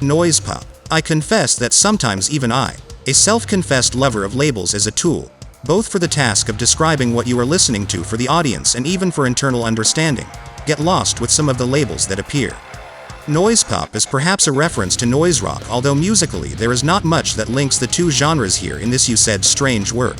Noise pop. I confess that sometimes even I, a self-confessed lover of labels as a tool, both for the task of describing what you are listening to for the audience and even for internal understanding, get lost with some of the labels that appear. Noise pop is perhaps a reference to noise rock, although musically there is not much that links the two genres here in this you said strange work.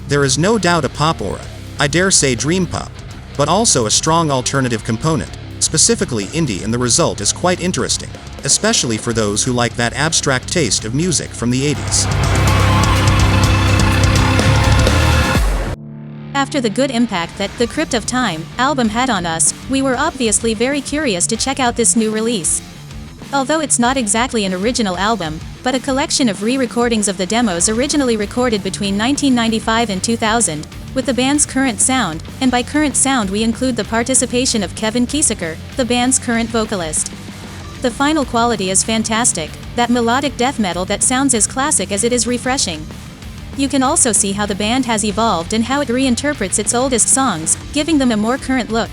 There is no doubt a pop aura, I dare say dream pop, but also a strong alternative component, specifically indie, and the result is quite interesting, especially for those who like that abstract taste of music from the 80s. After the good impact that The Crypt of Time album had on us, we were obviously very curious to check out this new release. Although it's not exactly an original album, but a collection of re-recordings of the demos originally recorded between 1995 and 2000, with the band's current sound, and by current sound we include the participation of Kevin Kiesecker, the band's current vocalist. The final quality is fantastic, that melodic death metal that sounds as classic as it is refreshing. You can also see how the band has evolved and how it reinterprets its oldest songs, giving them a more current look.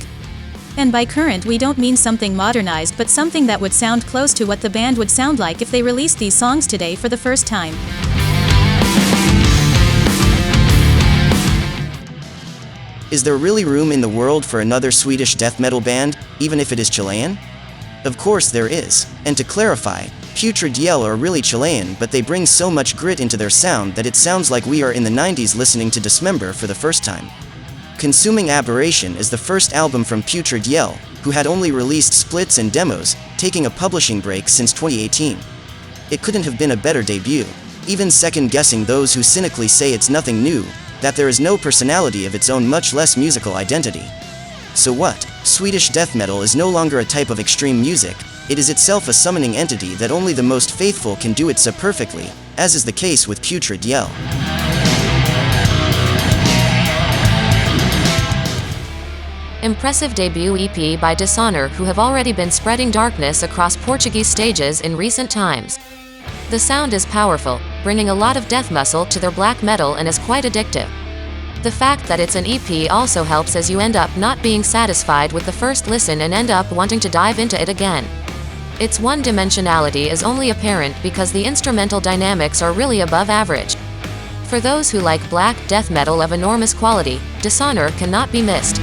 And by current we don't mean something modernized, but something that would sound close to what the band would sound like if they released these songs today for the first time. Is there really room in the world for another Swedish death metal band, even if it is Chilean? Of course there is, and to clarify, Putrid are really Chilean, but they bring so much grit into their sound that it sounds like we are in the 90s listening to Dismember for the first time. Consuming Aberration is the first album from Putrid, who had only released splits and demos, taking a publishing break since 2018. It couldn't have been a better debut, even second-guessing those who cynically say it's nothing new, that there is no personality of its own, much less musical identity. So what? Swedish death metal is no longer a type of extreme music, it is itself a summoning entity that only the most faithful can do it so perfectly, as is the case with Putrid. Impressive debut EP by Dishonour, who have already been spreading darkness across Portuguese stages in recent times. The sound is powerful, bringing a lot of death muscle to their black metal and is quite addictive. The fact that it's an EP also helps, as you end up not being satisfied with the first listen and end up wanting to dive into it again. Its one-dimensionality is only apparent because the instrumental dynamics are really above average. For those who like black death metal of enormous quality, Dishonour cannot be missed.